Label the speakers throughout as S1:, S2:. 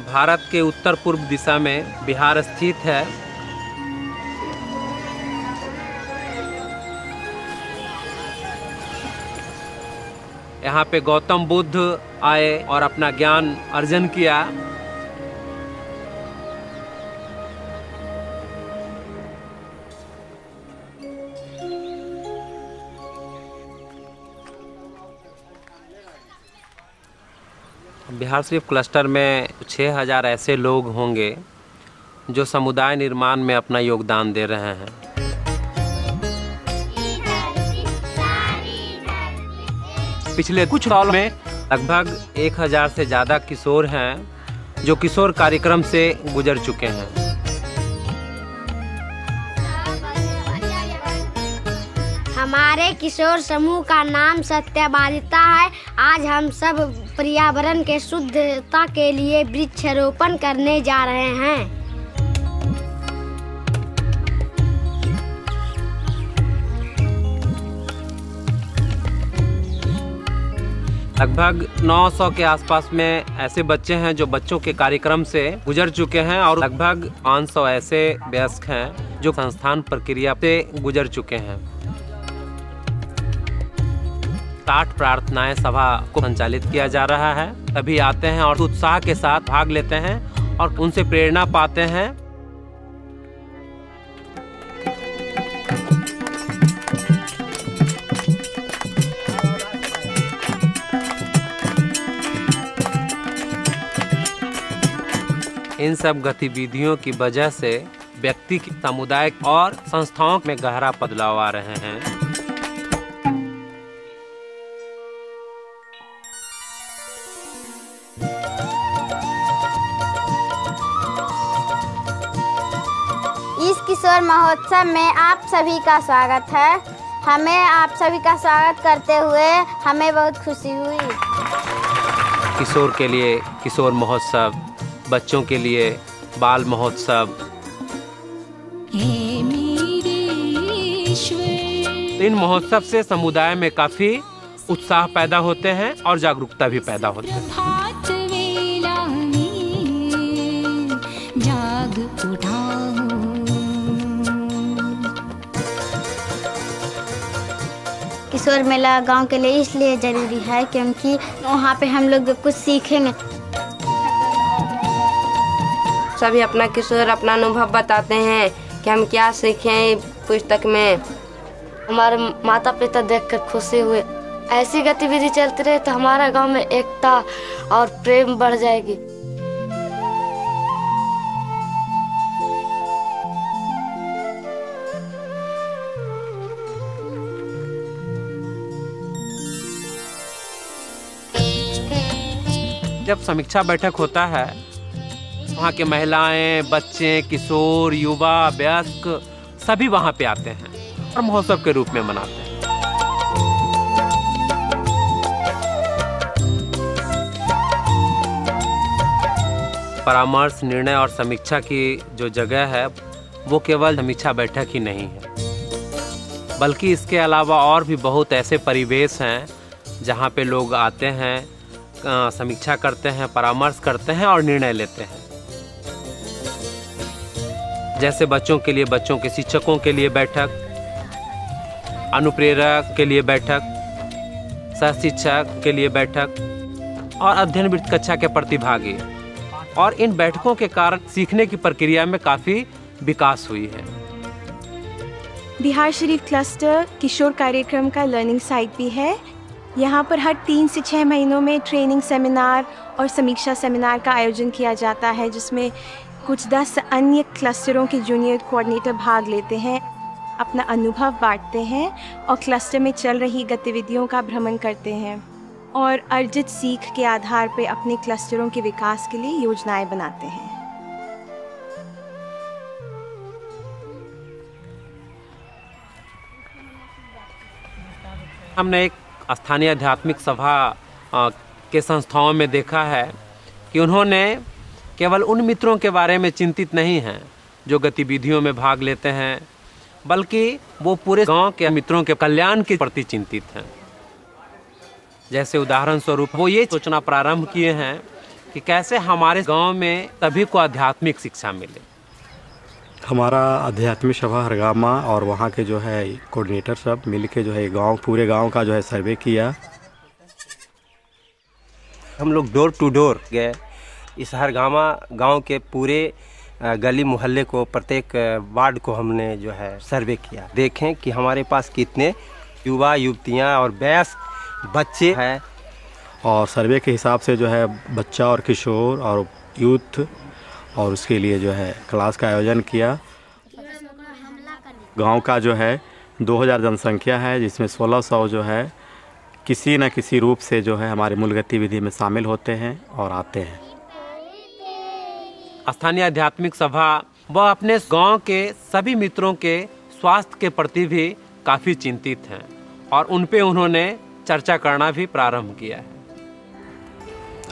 S1: भारत के उत्तर पूर्व दिशा में बिहार स्थित है। यहाँ पे गौतम बुद्ध आए और अपना ज्ञान अर्जन किया। बिहार शरीफ क्लस्टर में 6000 ऐसे लोग होंगे जो समुदाय निर्माण में अपना योगदान दे रहे हैं। पिछले कुछ सालों में लगभग 1000 से ज़्यादा किशोर हैं जो किशोर कार्यक्रम से गुजर चुके हैं।
S2: हमारे किशोर समूह का नाम सत्यवादिता है। आज हम सब पर्यावरण के शुद्धता के लिए वृक्षारोपण करने जा रहे हैं।
S1: लगभग 900 के आसपास में ऐसे बच्चे हैं जो बच्चों के कार्यक्रम से गुजर चुके हैं और लगभग 500 ऐसे वयस्क हैं जो संस्थान प्रक्रिया से गुजर चुके हैं। 60 प्रार्थनाएं सभा को संचालित किया जा रहा है। सभी आते हैं और उत्साह के साथ भाग लेते हैं और उनसे प्रेरणा पाते हैं। इन सब गतिविधियों की वजह से व्यक्ति, समुदाय और संस्थाओं में गहरा बदलाव आ रहे हैं।
S2: इस किशोर महोत्सव में आप सभी का स्वागत है। हमें आप सभी का स्वागत करते हुए हमें बहुत खुशी हुई।
S1: किशोर के लिए किशोर महोत्सव, बच्चों के लिए बाल महोत्सव। इन महोत्सव से समुदाय में काफी उत्साह पैदा होते हैं और जागरूकता भी पैदा होती है।
S2: किशोर मेला गांव के लिए इसलिए जरूरी है क्योंकि वहाँ पे हम लोग कुछ सीखेंगे।
S3: सभी अपना किशोर अपना अनुभव बताते हैं कि हम क्या सीखें पुस्तक में। हमारे माता पिता देखकर खुशी हुए। ऐसी गतिविधि चलती रहे तो हमारा गांव में एकता और प्रेम बढ़ जाएगी।
S1: जब समीक्षा बैठक होता है, वहाँ के महिलाएं, बच्चे, किशोर, युवा, वयस्क सभी वहाँ पे आते हैं और महोत्सव के रूप में मनाते हैं। परामर्श, निर्णय और समीक्षा की जो जगह है वो केवल समीक्षा बैठक ही नहीं है, बल्कि इसके अलावा और भी बहुत ऐसे परिवेश हैं जहाँ पे लोग आते हैं, समीक्षा करते हैं, परामर्श करते हैं और निर्णय लेते हैं। जैसे बच्चों के लिए बच्चों के शिक्षकों के लिए बैठक, अनुप्रेरक के लिए बैठक, सह शिक्षक के लिए बैठक और अध्ययन वृत्त कक्षा के प्रतिभागी। और इन बैठकों के कारण सीखने की प्रक्रिया में काफ़ी विकास हुई है।
S4: बिहार शरीफ क्लस्टर किशोर कार्यक्रम का लर्निंग साइट भी है। यहाँ पर हर 3 से 6 महीनों में ट्रेनिंग सेमिनार और समीक्षा सेमिनार का आयोजन किया जाता है, जिसमें कुछ 10 अन्य क्लस्टरों के जूनियर कोऑर्डिनेटर भाग लेते हैं, अपना अनुभव बांटते हैं और क्लस्टर में चल रही गतिविधियों का भ्रमण करते हैं और अर्जित सीख के आधार पर अपने क्लस्टरों के विकास के लिए योजनाएं बनाते हैं।
S1: हमने एक स्थानीय आध्यात्मिक सभा के संस्थाओं में देखा है कि उन्होंने केवल उन मित्रों के बारे में चिंतित नहीं हैं जो गतिविधियों में भाग लेते हैं, बल्कि वो पूरे गांव के मित्रों के कल्याण के प्रति चिंतित हैं। जैसे उदाहरण स्वरूप वो ये सोचना प्रारंभ किए हैं कि कैसे हमारे गांव में सभी को आध्यात्मिक शिक्षा मिले।
S5: हमारा आध्यात्मिक सभा हरगामा और वहाँ के जो है कोऑर्डिनेटर सब मिल के जो है गांव, पूरे गांव का जो है सर्वे किया।
S6: हम लोग डोर टू डोर गए, इस हरगामा गांव के पूरे गली मोहल्ले को, प्रत्येक वार्ड को हमने जो है सर्वे किया। देखें कि हमारे पास कितने युवा, युवतियाँ और वयस्क बच्चे हैं।
S5: और सर्वे के हिसाब से जो है बच्चा और किशोर और यूथ और उसके लिए जो है क्लास का आयोजन किया। गांव का जो है 2000 जनसंख्या है, जिसमें 1600 जो है किसी न किसी रूप से जो है हमारे मूल गतिविधि में शामिल होते हैं और आते हैं।
S1: स्थानीय आध्यात्मिक सभा वह अपने गांव के सभी मित्रों के स्वास्थ्य के प्रति भी काफ़ी चिंतित हैं और उन पे उन्होंने चर्चा करना भी प्रारंभ किया है।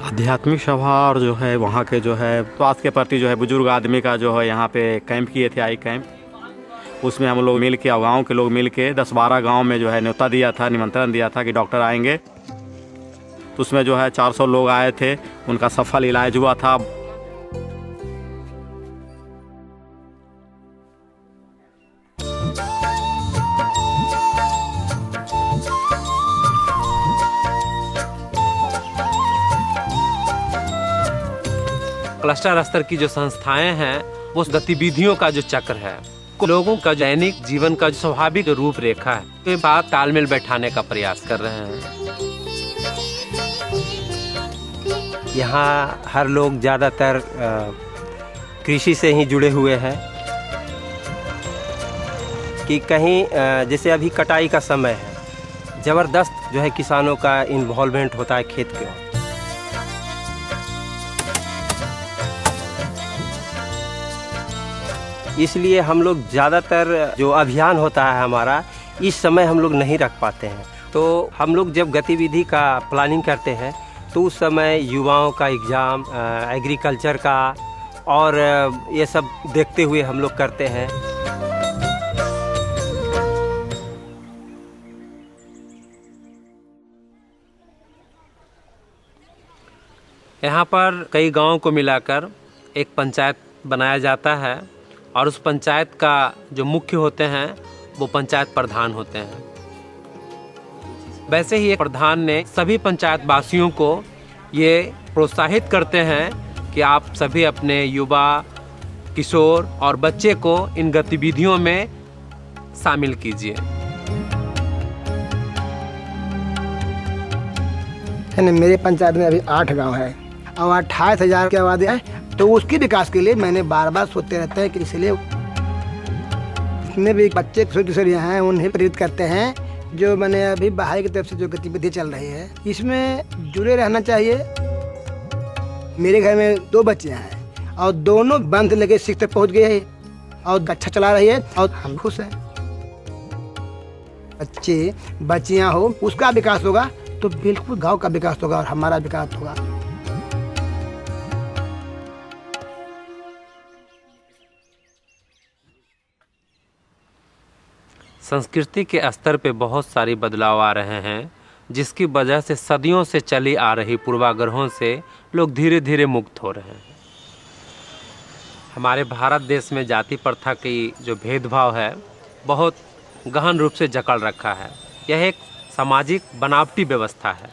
S5: आध्यात्मिक सभा और जो है वहाँ के जो है स्वास्थ्य के प्रति जो है बुजुर्ग आदमी का जो है यहाँ पे कैंप किए थे, आई कैंप। उसमें हम लोग मिल के, गाँव के लोग मिल के 10-12 गाँव में जो है न्योता दिया था, निमंत्रण दिया था कि डॉक्टर आएंगे। तो उसमें जो है 400 लोग आए थे, उनका सफल इलाज हुआ था।
S1: क्लस्टर स्तर की जो संस्थाएं हैं वो गतिविधियों का जो चक्र है, लोगों का दैनिक जीवन का जो स्वाभाविक रूपरेखा है, के साथ तालमेल बैठाने का प्रयास कर रहे हैं।
S6: यहाँ हर लोग ज़्यादातर कृषि से ही जुड़े हुए हैं कि कहीं जैसे अभी कटाई का समय है, ज़बरदस्त जो है किसानों का इन्वॉल्वमेंट होता है खेत के। इसलिए हम लोग ज़्यादातर जो अभियान होता है हमारा, इस समय हम लोग नहीं रख पाते हैं। तो हम लोग जब गतिविधि का प्लानिंग करते हैं तो उस समय युवाओं का एग्ज़ाम, एग्रीकल्चर का और ये सब देखते हुए हम लोग करते हैं।
S1: यहाँ पर कई गांवों को मिलाकर एक पंचायत बनाया जाता है और उस पंचायत का जो मुख्य होते हैं वो पंचायत प्रधान होते हैं। वैसे ही एक प्रधान ने सभी पंचायत वासियों को ये प्रोत्साहित करते हैं कि आप सभी अपने युवा, किशोर और बच्चे को इन गतिविधियों में शामिल कीजिए।
S7: मेरे पंचायत में अभी 8 गांव है और 28,000 की आबादी है, तो उसके विकास के लिए मैंने बार बार सोचते रहते हैं कि इसलिए जितने भी बच्चे किशोरियाँ हैं उन्हें प्रेरित करते हैं। जो मैंने अभी बाहर की तरफ से जो गतिविधि चल रही है इसमें जुड़े रहना चाहिए। मेरे घर में 2 बच्चियां हैं और दोनों बंद लगे 6 तक पहुंच गए हैं और अच्छा चला रही है और हम खुश हैं। बच्चे बच्चियां हो उसका विकास होगा तो बिल्कुल गांव का विकास होगा और हमारा विकास होगा।
S1: संस्कृति के स्तर पे बहुत सारी बदलाव आ रहे हैं, जिसकी वजह से सदियों से चली आ रही पूर्वाग्रहों से लोग धीरे धीरे मुक्त हो रहे हैं। हमारे भारत देश में जाति प्रथा की जो भेदभाव है बहुत गहन रूप से जकड़ रखा है। यह एक सामाजिक बनावटी व्यवस्था है।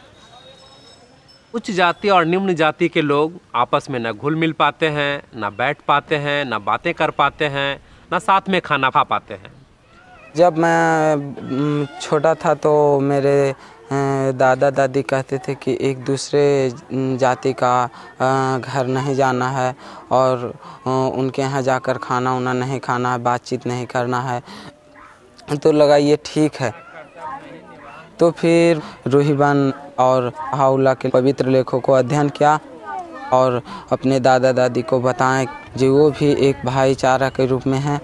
S1: उच्च जाति और निम्न जाति के लोग आपस में न घुल मिल पाते हैं, न बैठ पाते हैं, न बातें कर पाते हैं, न साथ में खाना खा पाते हैं।
S8: जब मैं छोटा था तो मेरे दादा दादी कहते थे कि एक दूसरे जाति का घर नहीं जाना है और उनके यहाँ जाकर खाना उना नहीं खाना है, बातचीत नहीं करना है। तो लगा ये ठीक है। तो फिर रूहीबन और हाउला के पवित्र लेखों को अध्ययन किया और अपने दादा दादी को बताएं जो वो भी एक भाईचारा के रूप में हैं।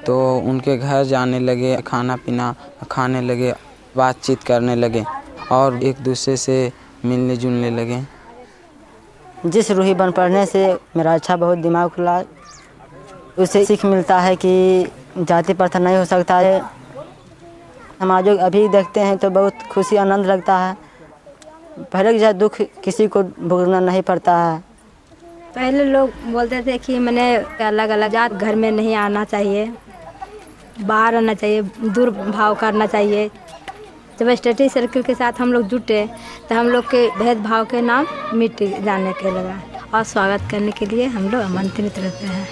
S8: तो उनके घर जाने लगे, खाना पीना खाने लगे, बातचीत करने लगे और एक दूसरे से मिलने जुलने लगे।
S9: जिस रूहीबन पढ़ने से मेरा अच्छा बहुत दिमाग खुला। उससे सीख मिलता है कि जाति प्रथा नहीं हो सकता है। समाजों अभी देखते हैं तो बहुत खुशी आनंद लगता है। पहले जैसा दुख किसी को भुगतना नहीं पड़ता है।
S10: पहले लोग बोलते थे कि मैंने अलग अलग जात घर में नहीं आना चाहिए, बाहर आना चाहिए, दूर भाव करना चाहिए। जब स्टडी सर्कल के साथ हम लोग जुटे तो हम लोग के भेदभाव के नाम मिट जाने के लगा और स्वागत करने के लिए हम लोग आमंत्रित रहते हैं।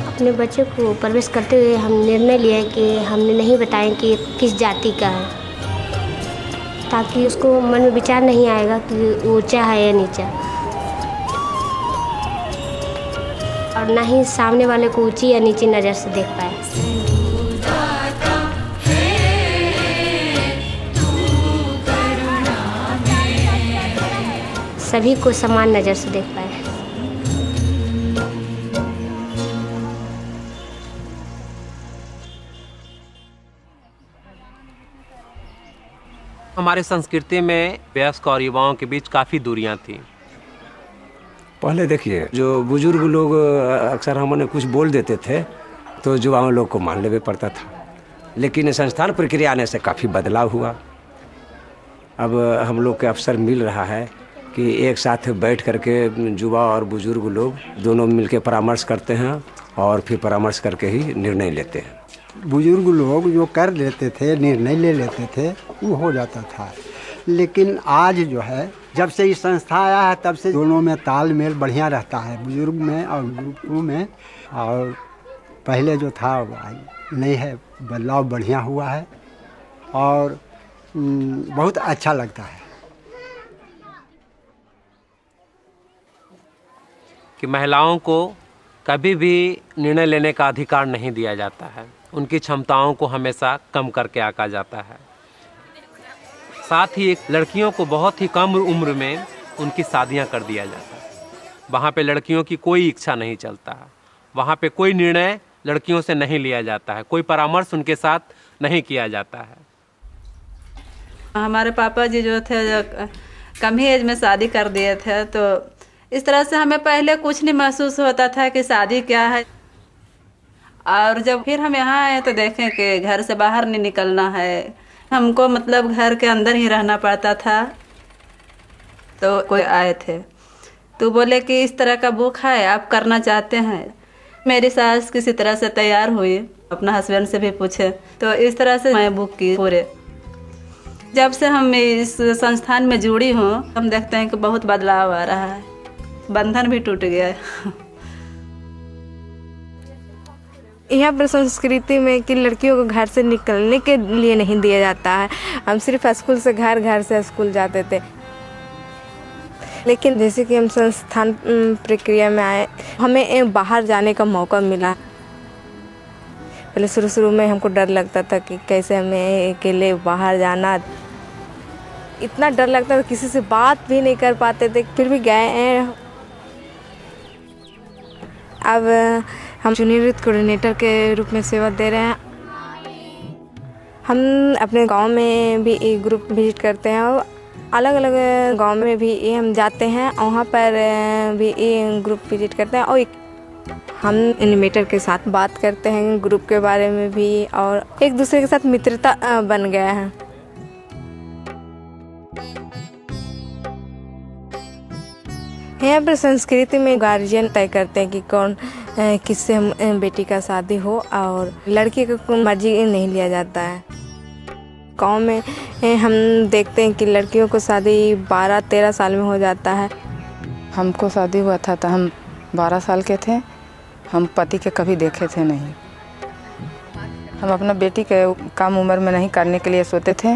S2: अपने बच्चे को प्रवेश करते हुए हम निर्णय लिया कि हमने नहीं बताएं कि किस जाति का है, ताकि उसको मन में विचार नहीं आएगा कि ऊंचा है या नीचा, और ना ही सामने वाले को ऊंची या नीची नज़र से देख पाए। सभी को समान नज़र से देख पाए।
S1: हमारे संस्कृति में वयस्क और युवाओं के बीच काफ़ी दूरियां थी।
S11: पहले देखिए जो बुजुर्ग लोग अक्सर हमने कुछ बोल देते थे तो युवाओं लोग को मान लेना पड़ता था, लेकिन संस्थान प्रक्रिया आने से काफ़ी बदलाव हुआ। अब हम लोग के अवसर मिल रहा है कि एक साथ बैठ करके युवा और बुजुर्ग लोग दोनों मिलकर परामर्श करते हैं और फिर परामर्श करके ही निर्णय लेते हैं।
S12: बुजुर्ग लोग जो कर लेते थे, निर्णय ले लेते थे, वो हो जाता था। लेकिन आज जो है जब से ये संस्था आया है तब से दोनों में तालमेल बढ़िया रहता है, बुजुर्ग में और बुजुर्गों में। और पहले जो था नहीं है, बदलाव बढ़िया हुआ है और बहुत अच्छा लगता है
S1: कि महिलाओं को कभी भी निर्णय लेने का अधिकार नहीं दिया जाता है। उनकी क्षमताओं को हमेशा कम करके आंका जाता है। साथ ही लड़कियों को बहुत ही कम उम्र में उनकी शादियां कर दिया जाता है। वहाँ पे लड़कियों की कोई इच्छा नहीं चलता है, वहाँ पे कोई निर्णय लड़कियों से नहीं लिया जाता है, कोई परामर्श उनके साथ नहीं किया जाता है।
S13: हमारे पापा जी जो थे कम ही एज में शादी कर दिए थे, तो इस तरह से हमें पहले कुछ नहीं महसूस होता था कि शादी क्या है। और जब फिर हम यहाँ आए तो देखें कि घर से बाहर नहीं निकलना है, हमको मतलब घर के अंदर ही रहना पड़ता था। तो कोई आए थे तो बोले कि इस तरह का बुक है, आप करना चाहते हैं। मेरी सास किसी तरह से तैयार हुई, अपना हस्बैंड से भी पूछे, तो इस तरह से मैं बुक की पूरे। जब से हम इस संस्थान में जुड़ी हूँ हम देखते हैं कि बहुत बदलाव आ रहा है, बंधन भी टूट गया है।
S14: यहाँ पर संस्कृति में कि लड़कियों को घर से निकलने के लिए नहीं दिया जाता है। हम सिर्फ स्कूल से घर, घर से स्कूल जाते थे। लेकिन जैसे कि हम संस्थान प्रक्रिया में आए, हमें बाहर जाने का मौका मिला। पहले शुरू शुरू में हमको डर लगता था कि कैसे हमें अकेले बाहर जाना, इतना डर लगता था, किसी से बात भी नहीं कर पाते थे, फिर भी गए हैं। अब हम जूनियर यूथ कोऑर्डिनेटर के रूप में सेवा दे रहे हैं। हम अपने गांव में भी एक ग्रुप विजिट करते हैं और अलग अलग गांव में भी हम जाते हैं, वहाँ पर भी ग्रुप विजिट करते हैं और हम एनिमेटर के साथ बात करते हैं ग्रुप के बारे में भी, और एक दूसरे के साथ मित्रता बन गया है। यहाँ पर संस्कृति में गार्जियन तय करते हैं कि कौन किससे हम बेटी का शादी हो, और लड़की को कोई मर्जी नहीं लिया जाता है। गांव में हम देखते हैं कि लड़कियों को शादी 12-13 साल में हो जाता है।
S15: हमको शादी हुआ था तो हम 12 साल के थे, हम पति के कभी देखे थे नहीं। हम अपना बेटी के कम उम्र में नहीं करने के लिए सोचते थे।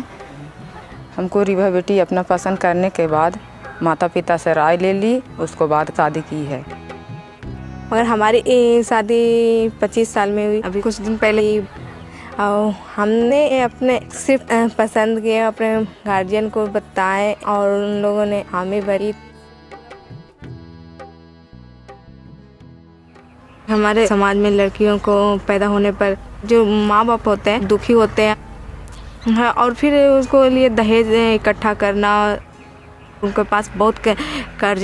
S15: हमको रिवा बेटी अपना पसंद करने के बाद माता पिता से राय ले ली, उसको बाद शादी की है।
S14: मगर हमारी शादी 25 साल में हुई, अभी कुछ दिन पहले ही। और हमने अपने सिर्फ पसंद किए, अपने गार्जियन को बताए और उन लोगों ने हामी भरी। हमारे समाज में लड़कियों को पैदा होने पर जो माँ बाप होते हैं दुखी होते हैं, और फिर उसको लिए दहेज इकट्ठा करना, उनके पास बहुत कर्ज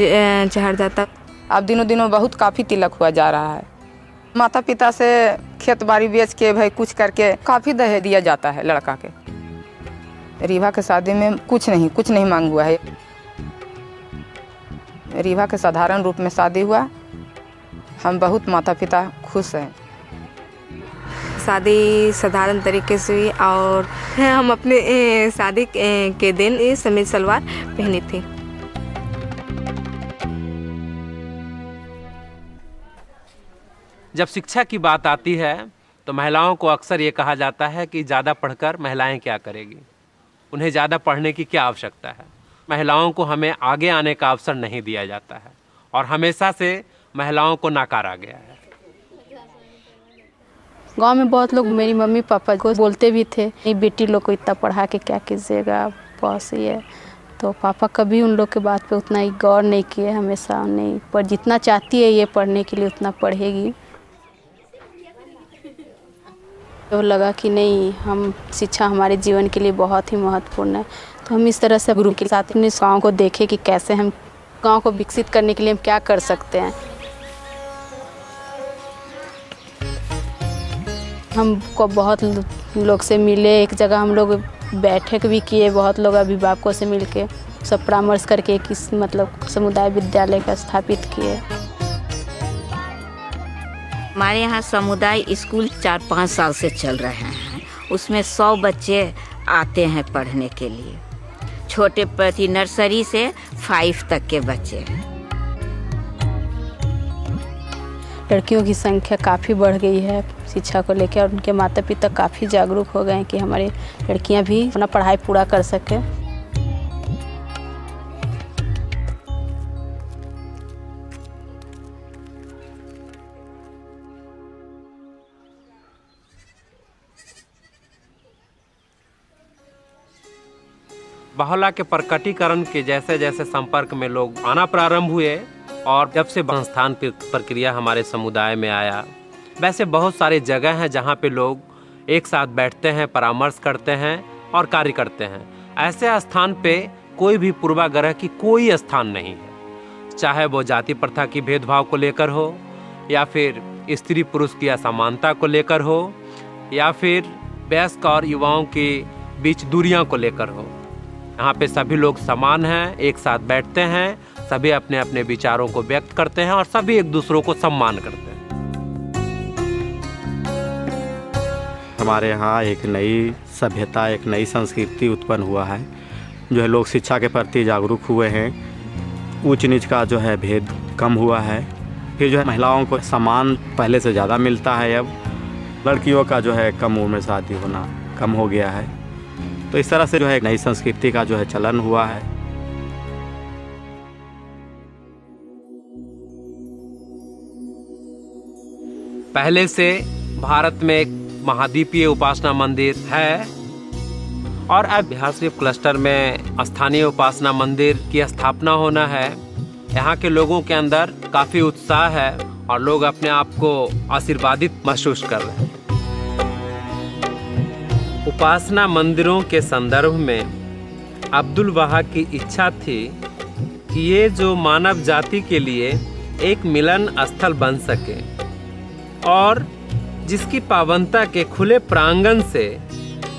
S14: चढ़ जाता।
S15: अब दिनों दिनों बहुत काफ़ी तिलक हुआ जा रहा है। माता पिता से खेत बाड़ी बेच के भाई कुछ करके काफ़ी दहेज दिया जाता है लड़का के। रीवा के शादी में कुछ नहीं मांग हुआ है। रीवा के साधारण रूप में शादी हुआ, हम बहुत माता पिता खुश हैं।
S14: शादी साधारण तरीके से हुई और हम अपने शादी के दिन समीज सलवार पहनी थी।
S1: जब शिक्षा की बात आती है तो महिलाओं को अक्सर ये कहा जाता है कि ज़्यादा पढ़कर महिलाएं क्या करेगी, उन्हें ज़्यादा पढ़ने की क्या आवश्यकता है। महिलाओं को हमें आगे आने का अवसर नहीं दिया जाता है और हमेशा से महिलाओं को नकारा गया है।
S16: गांव में बहुत लोग मेरी मम्मी पापा को बोलते भी थे, ये बेटी लोग को इतना पढ़ा के क्या कीजिएगा, बस ये। तो पापा कभी उन लोग के बात पे उतना ही गौर नहीं किए, हमेशा नहीं, पर जितना चाहती है ये पढ़ने के लिए उतना पढ़ेगी। तो लगा कि नहीं, हम शिक्षा हमारे जीवन के लिए बहुत ही महत्वपूर्ण है। तो हम इस तरह से गुरु के साथ अपने गाँव को देखे कि कैसे हम गाँव को विकसित करने के लिए हम क्या कर सकते हैं। हमको बहुत लोग से मिले, एक जगह हम लोग बैठक भी किए, बहुत लोग अभिभावकों से मिलके सब परामर्श करके किस मतलब समुदाय विद्यालय का स्थापित किए।
S17: हमारे यहाँ समुदाय स्कूल 4-5 साल से चल रहे हैं, उसमें 100 बच्चे आते हैं पढ़ने के लिए। छोटे प्रति नर्सरी से 5 तक के बच्चे।
S16: लड़कियों की संख्या काफ़ी बढ़ गई है शिक्षा को लेकर, और उनके माता पिता काफ़ी जागरूक हो गए हैं कि हमारी लड़कियां भी अपना पढ़ाई पूरा कर सकें।
S1: बाहुला के प्रकटीकरण के जैसे जैसे संपर्क में लोग आना प्रारंभ हुए और जब से संस्थान प्रक्रिया हमारे समुदाय में आया, वैसे बहुत सारे जगह हैं जहाँ पे लोग एक साथ बैठते हैं, परामर्श करते हैं और कार्य करते हैं। ऐसे स्थान पे कोई भी पूर्वाग्रह की कोई स्थान नहीं है, चाहे वो जाति प्रथा की भेदभाव को लेकर हो, या फिर स्त्री पुरुष की असमानता को लेकर हो, या फिर वयस्क और युवाओं के बीच दूरियां को लेकर हो। यहाँ पे सभी लोग समान हैं, एक साथ बैठते हैं, सभी अपने अपने विचारों को व्यक्त करते हैं और सभी एक दूसरों को सम्मान करते हैं।
S5: हमारे यहाँ एक नई सभ्यता, एक नई संस्कृति उत्पन्न हुआ है, जो है लोग शिक्षा के प्रति जागरूक हुए हैं, ऊंच नीच का जो है भेद कम हुआ है, फिर जो है महिलाओं को सम्मान पहले से ज़्यादा मिलता है। अब लड़कियों का जो है कम उम्र में शादी होना कम हो गया है। तो इस तरह से जो है एक नई संस्कृति का जो है चलन हुआ है।
S1: पहले से भारत में महाद्वीपीय उपासना मंदिर है और अब बिहार शरीफ क्लस्टर में स्थानीय उपासना मंदिर की स्थापना होना है। यहाँ के लोगों के अंदर काफी उत्साह है और लोग अपने आप को आशीर्वादित महसूस कर रहे हैं। उपासना मंदिरों के संदर्भ में अब्दुल वहाब की इच्छा थी कि ये जो मानव जाति के लिए एक मिलन स्थल बन सके और जिसकी पावनता के खुले प्रांगण से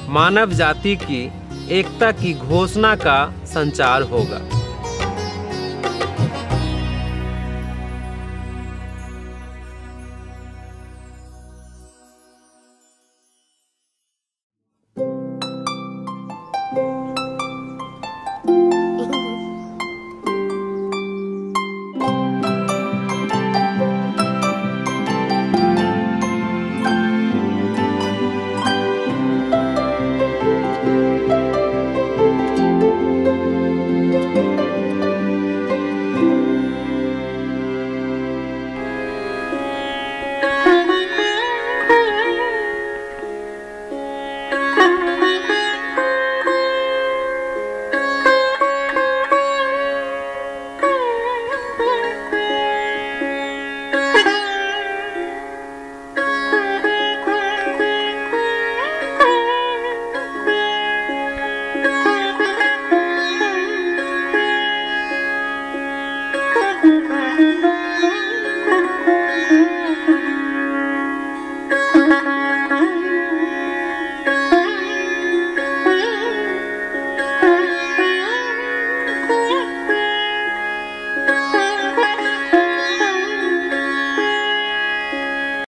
S1: मानव जाति की एकता की घोषणा का संचार होगा।